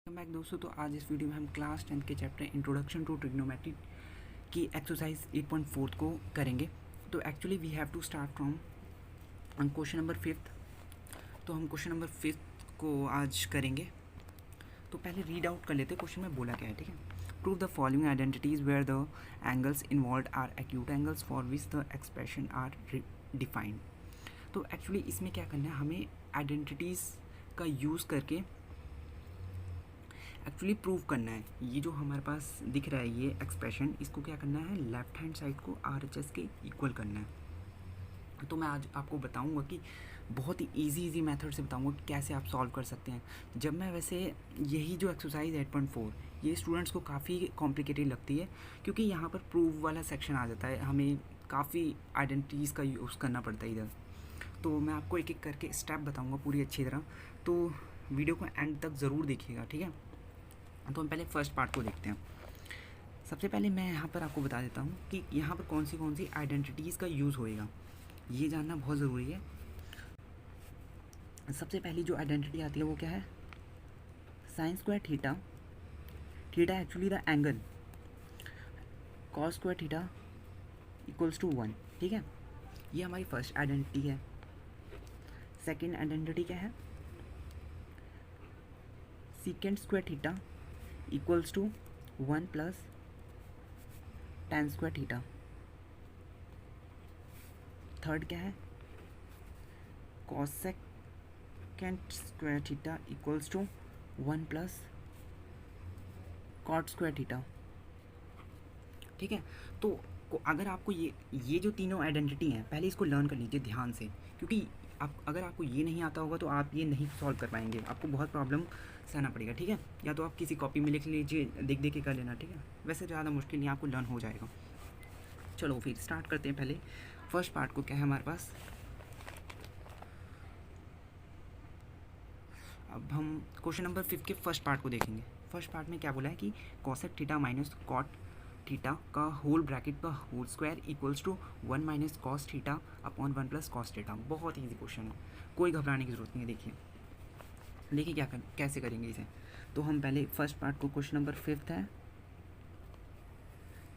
Back दोस्तों। तो आज इस वीडियो में हम क्लास 10th के चैप्टर इंट्रोडक्शन टू ट्रिग्नोमेट्री की एक्सरसाइज 8.4 को करेंगे। तो actually we have to start from question number 5th। तो हम क्वेश्चन नंबर 5th को आज करेंगे। तो पहले रीड आउट कर लेते हैं क्वेश्चन में बोला क्या है, ठीक है। Prove the following identities where the angles involved are acute angles for which the expression are defined. तो एक्चुअली इसमें क्या करना है, हमें आइडेंटिटीज़ का यूज़ करके एक्चुअली प्रूव करना है। ये जो हमारे पास दिख रहा है ये एक्सप्रेशन, इसको क्या करना है, लेफ्ट हैंड साइड को RHS के इक्वल करना है। तो मैं आज आपको बताऊंगा कि बहुत ही इजी मेथड से बताऊंगा कि कैसे आप सॉल्व कर सकते हैं। जब मैं वैसे यही जो एक्सरसाइज 8.4 ये स्टूडेंट्स को काफ़ी कॉम्प्लिकेटेड लगती है, क्योंकि यहाँ पर प्रूव वाला सेक्शन आ जाता है, हमें काफ़ी आइडेंटिटीज़ का यूज़ करना पड़ता है इधर। तो मैं आपको एक एक करके स्टेप बताऊँगा पूरी अच्छी तरह, तो वीडियो को एंड तक ज़रूर देखिएगा, ठीक है। तो हम पहले फर्स्ट पार्ट को देखते हैं। सबसे पहले मैं यहाँ पर आपको बता देता हूँ कि यहाँ पर कौन सी आइडेंटिटीज़ का यूज़ होएगा, ये जानना बहुत ज़रूरी है। सबसे पहली जो आइडेंटिटी आती है वो क्या है, sine square theta. Theta actually the angle, cos square theta equals to 1, ठीक है। ये हमारी फर्स्ट आइडेंटिटी है। सेकेंड आइडेंटिटी क्या है, secant square theta equals to 1 plus tan square theta. Third क्या है, cosecant square theta equals to 1 plus cot square theta, ठीक है। तो अगर आपको ये जो तीनों आइडेंटिटी हैं, पहले इसको लर्न कर लीजिए ध्यान से, क्योंकि अगर आपको ये नहीं आता होगा तो आप ये नहीं सॉल्व कर पाएंगे, आपको बहुत प्रॉब्लम सहना पड़ेगा, ठीक है। या तो आप किसी कॉपी में लिख लीजिए, देख देख के कर लेना, ठीक है। वैसे ज़्यादा मुश्किल नहीं, आपको लर्न हो जाएगा। चलो फिर स्टार्ट करते हैं। पहले फर्स्ट पार्ट को क्या है हमारे पास, अब हम क्वेश्चन नंबर 5 के फर्स्ट पार्ट को देखेंगे। फर्स्ट पार्ट में क्या बोला है कि cosec theta minus cot theta का होल ब्रैकेट का whole square equals to 1 minus cos theta upon 1 plus cos theta. बहुत ईजी क्वेश्चन है, कोई घबराने की ज़रूरत नहीं है। देखिए कैसे करेंगे इसे। तो हम पहले फर्स्ट पार्ट को, क्वेश्चन नंबर 5 है,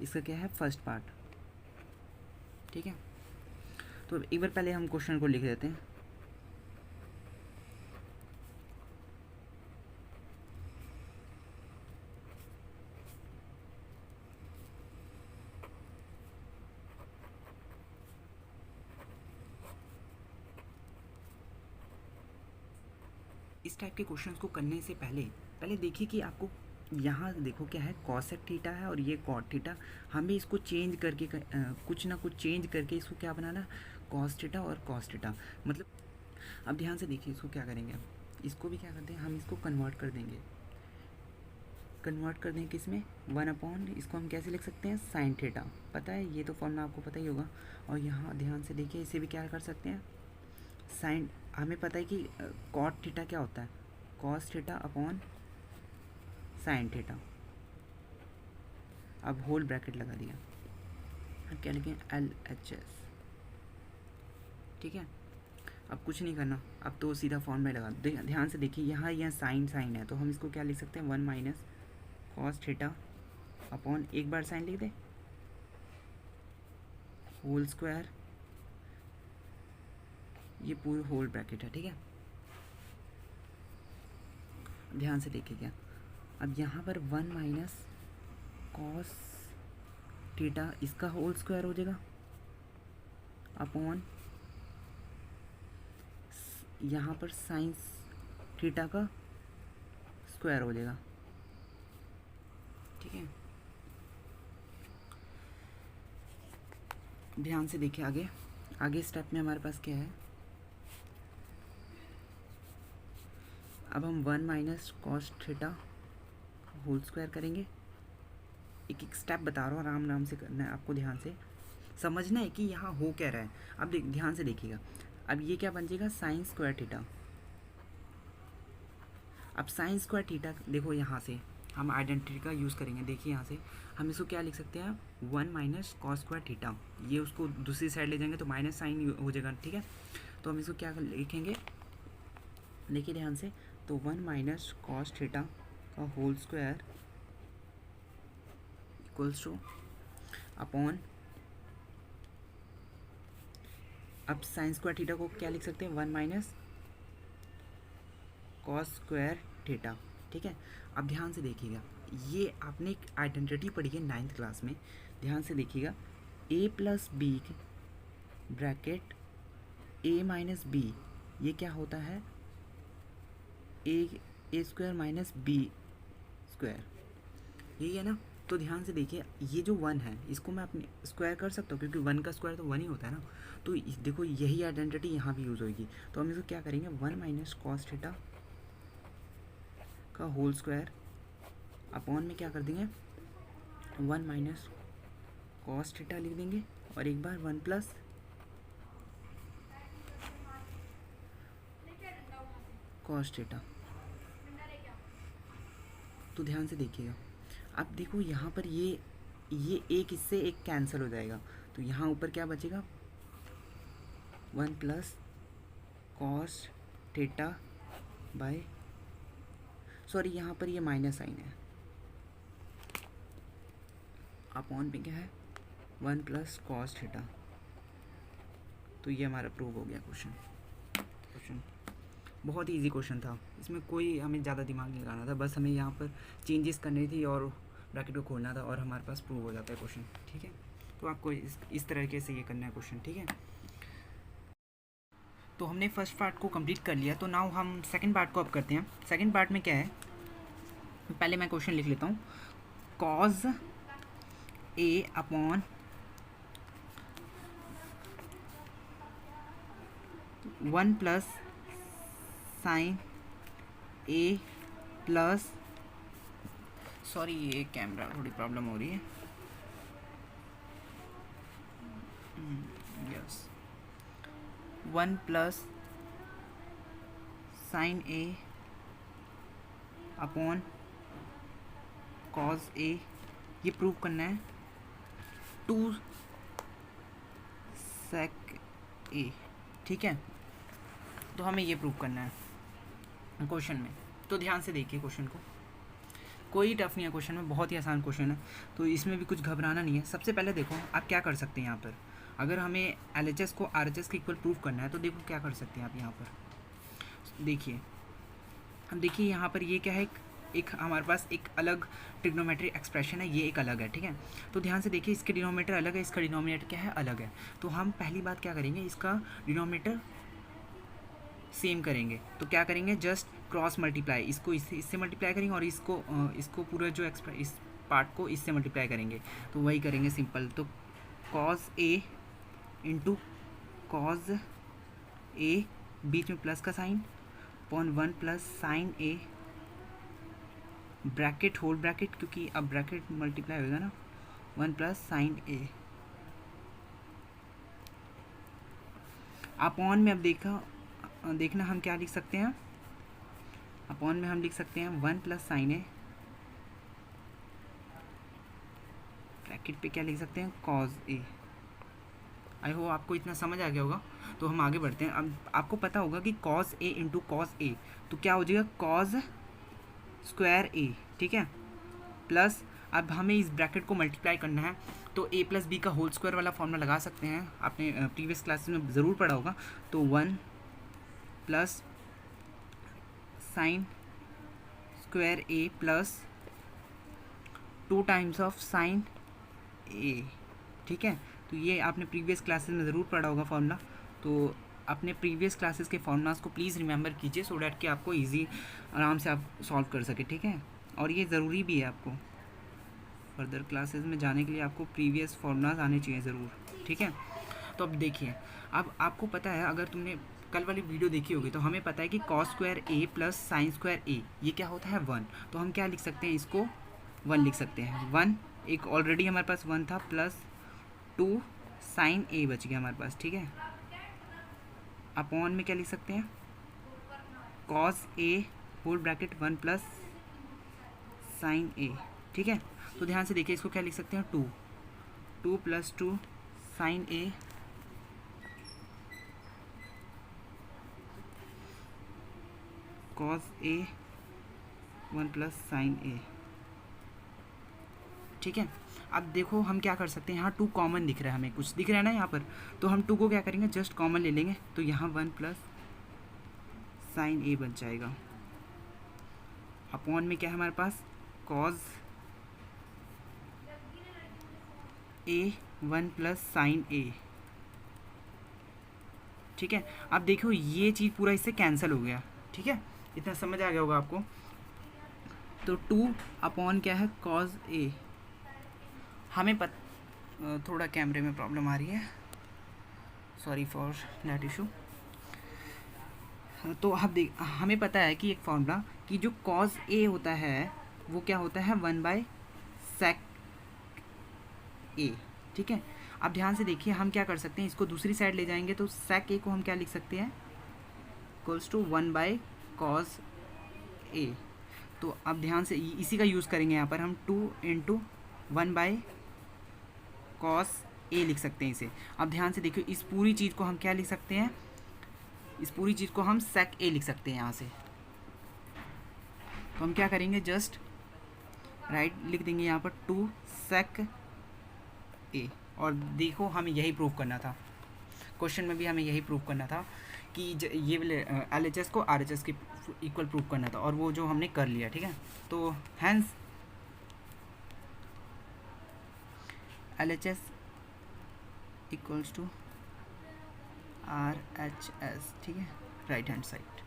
इसका क्या है फर्स्ट पार्ट, ठीक है। तो एक बार पहले हम क्वेश्चन को लिख देते हैं। इस टाइप के क्वेश्चंस को करने से पहले देखिए कि आपको यहाँ देखो क्या है, कॉसेक थीटा है और ये कॉट थीटा। हमें इसको चेंज करके कुछ ना कुछ चेंज करके इसको क्या बनाना, कॉस थीटा और कॉस थीटा। मतलब अब ध्यान से देखिए इसको क्या करेंगे, इसको भी क्या करते हैं, हम इसको कन्वर्ट कर देंगे। किस में, 1 अपॉन, इसको हम कैसे लिख सकते हैं, साइन थीटा। पता है ये तो फॉर्मूला आपको पता ही होगा। और यहाँ ध्यान से देखिए, इसे भी क्या कर सकते हैं, साइन। हमें पता है कि कॉट थीटा क्या होता है, cos theta upon sine theta. अब होल ब्रैकेट लगा दिया, अब क्या लिखें, LHS, ठीक है। अब कुछ नहीं करना, अब तो सीधा फॉर्म में लगा। ध्यान से देखिए, यहाँ साइन है, तो हम इसको क्या लिख सकते हैं, 1 माइनस कॉस थीटा अपॉन, एक बार साइन लिख दे, होल स्क्वायर, ये पूरे होल ब्रैकेट है, ठीक है। ध्यान से देखिए क्या, अब यहाँ पर 1 माइनस कॉस थीटा, इसका होल स्क्वायर हो जाएगा अपॉन यहाँ पर साइन थीटा का स्क्वायर हो जाएगा, ठीक है। ध्यान से देखिए आगे स्टेप में हमारे पास क्या है, अब हम 1 minus cos theta whole square करेंगे। एक एक स्टेप बता रहा हूँ, आराम से करना है आपको, ध्यान से समझना है कि यहाँ हो क्या रहा है। अब ध्यान से देखिएगा, अब ये क्या बन जाएगा, साइन स्क्वायर थीटा। अब साइन स्क्वायर थीटा देखो, यहाँ से हम आइडेंटिटी का यूज़ करेंगे। देखिए यहाँ से हम इसको क्या लिख सकते हैं, 1 माइनस कॉस स्क्वायर थीटा। ये उसको दूसरी साइड ले जाएंगे तो माइनस साइन हो जाएगा, ठीक है। तो हम इसको क्या लिखेंगे, देखिए ध्यान से, तो 1 माइनस कॉस थीटा का का whole square equals to upon, अब साइन स्क्वायर थीटा को क्या लिख सकते हैं, 1 माइनस कॉस स्क्वायर थीटा। ठीक है, अब ध्यान से देखिएगा, ये आपने एक आइडेंटिटी पढ़ी है 9th क्लास में, ध्यान से देखिएगा, a plus B bracket a minus B, ये क्या होता है, A square minus B square, यही है ना। तो ध्यान से देखिए, ये जो 1 है इसको मैं अपने स्क्वायर कर सकता हूँ, क्योंकि 1 का स्क्वायर तो 1 ही होता है ना। तो देखो यही आइडेंटिटी यहाँ भी यूज़ होगी। तो हम इसको क्या करेंगे, 1 माइनस कॉस थीटा का होल स्क्वायर अपॉन में क्या कर देंगे, 1 माइनस कॉस थीटा लिख देंगे, और एक बार 1 प्लस कॉस थीटा। तो ध्यान से देखिएगा, अब देखो यहाँ पर ये एक इससे एक कैंसिल हो जाएगा, तो यहाँ ऊपर क्या बचेगा, 1 plus cos theta by, sorry यहाँ पर ये माइनस साइन है, अपॉन पे क्या है, 1 प्लस कॉस थीटा। तो ये हमारा प्रूव हो गया क्वेश्चन बहुत ही इजी क्वेश्चन था, इसमें कोई हमें ज़्यादा दिमाग नहीं लगाना था, बस हमें यहाँ पर चेंजेस करनी थी और ब्रैकेट को खोलना था और हमारे पास प्रूव हो जाता है क्वेश्चन। ठीक है, तो आपको इस तरीके से ये करना है क्वेश्चन। ठीक है, तो हमने फर्स्ट पार्ट को कंप्लीट कर लिया, तो नाउ हम सेकंड पार्ट को अब करते हैं। सेकंड पार्ट में क्या है, पहले मैं क्वेश्चन लिख लेता हूँ, कॉज ए अपॉन 1 प्लस साइन ए प्लस, सॉरी ये कैमरा थोड़ी प्रॉब्लम हो रही है, यस, 1 प्लस साइन ए अपॉन कॉज ए, ये प्रूव करना है 2 सेक ए। ठीक है, तो हमें ये प्रूव करना है क्वेश्चन में। तो ध्यान से देखिए क्वेश्चन को, कोई टफ नहीं है क्वेश्चन में, बहुत ही आसान क्वेश्चन है, तो इसमें भी कुछ घबराना नहीं है। सबसे पहले देखो आप क्या कर सकते हैं यहाँ पर, अगर हमें LHS को RHS के इक्वल प्रूव करना है तो देखो क्या कर सकते हैं आप यहाँ पर। देखिए, हम देखिए यहाँ पर ये क्या है, एक हमारे पास एक अलग ट्रिग्नोमेट्रिक एक्सप्रेशन है, ये एक अलग है। ठीक है, तो ध्यान से देखिए, इसके डिनोमिनेटर अलग है, इसका डिनोमिनेटर क्या है, अलग है। तो हम पहली बात क्या करेंगे, इसका डिनोमिनेटर सेम करेंगे। तो क्या करेंगे, जस्ट क्रॉस मल्टीप्लाई, इसको इससे मल्टीप्लाई करेंगे और इसको पूरा जो इस पार्ट को इससे मल्टीप्लाई करेंगे, तो वही करेंगे सिंपल। तो कॉज ए इंटू कॉज ए, बीच में प्लस का sign, upon 1 plus sign A bracket whole bracket, क्योंकि अब ब्रैकेट मल्टीप्लाई होगा ना, 1 प्लस साइन ए, अपॉन में अब देखना हम क्या लिख सकते हैं, अपॉन में हम लिख सकते हैं 1 प्लस साइन ए, ब्रैकेट पे क्या लिख सकते हैं, कॉज ए। आई होप आपको इतना समझ आ गया होगा। तो हम आगे बढ़ते हैं। अब आपको पता होगा कि cause A into cos A, तो क्या हो जाएगा, कॉज स्क्वायर ए। ठीक है, प्लस अब हमें इस ब्रैकेट को मल्टीप्लाई करना है, तो a प्लस बी का होल स्क्वायर वाला फॉर्मूला लगा सकते हैं, आपने प्रीवियस क्लासेस में ज़रूर पढ़ा होगा। तो 1 plus sine square A plus 2 times of sine A. ठीक है, तो ये आपने प्रीवियस क्लासेस में ज़रूर पढ़ा होगा फॉर्मूला। तो अपने प्रीवियस क्लासेस के फॉर्मूलाज को प्लीज़ रिमेंबर कीजिए, सो डैट कि आपको इजी आराम से आप सॉल्व कर सके। ठीक है, और ये ज़रूरी भी है, आपको फर्दर क्लासेस में जाने के लिए आपको प्रीवियस फॉर्मूलाज आने चाहिए ज़रूर। ठीक है, तो अब देखिए, अब आपको पता है, अगर तुमने कल वाली वीडियो देखी होगी तो हमें पता है कि cos square A plus sine square ए, ये क्या होता है, 1। तो हम क्या लिख सकते हैं, इसको 1 लिख सकते हैं। 1 एक ऑलरेडी हमारे पास 1 था, प्लस 2 साइन ए बच गया हमारे पास। ठीक है, अपॉन में क्या लिख सकते हैं, cos A whole bracket 1 plus sign A. ठीक है, तो ध्यान से देखिए, इसको क्या लिख सकते हैं, 2 plus 2 sign A cos A one plus sign A. ठीक है, अब देखो हम क्या कर सकते हैं, यहाँ टू कॉमन दिख रहा है, हमें कुछ दिख रहा है ना यहाँ पर, तो हम टू को क्या करेंगे, जस्ट कॉमन ले लेंगे, तो यहाँ वन प्लस साइन ए बन जाएगा। अपॉन में क्या है हमारे पास, cause A one plus sign A. ठीक है, अब देखो ये चीज़ पूरा इससे कैंसिल हो गया। ठीक है, इतना समझ आ गया होगा आपको। तो टू अपॉन क्या है, कॉज ए। हमें थोड़ा कैमरे में प्रॉब्लम आ रही है, सॉरी फॉर दैट इशू। तो आप देख, हमें पता है कि एक फॉर्मूला कि जो कॉज ए होता है वो क्या होता है, वन बाय सेक ए। ठीक है, अब ध्यान से देखिए हम क्या कर सकते हैं, इसको दूसरी साइड ले जाएंगे तो सेक ए को हम क्या लिख सकते हैं, equals to one by cos A. तो अब ध्यान से इसी का यूज़ करेंगे यहाँ पर हम, two into one by cos A लिख सकते हैं इसे। अब ध्यान से देखिए इस पूरी चीज़ को हम क्या लिख सकते हैं, इस पूरी चीज़ को हम सेक ए लिख सकते हैं यहाँ से। तो हम क्या करेंगे, जस्ट राइट लिख देंगे यहाँ पर टू सेक ए। और देखो हमें यही प्रूव करना था, क्वेश्चन में भी हमें यही प्रूव करना था कि ये एल एच एस को आर एच एस के इक्वल प्रूव करना था, और वो जो हमने कर लिया। ठीक है, तो hence L H S equals to R H S. ठीक है, राइट हैंड साइड।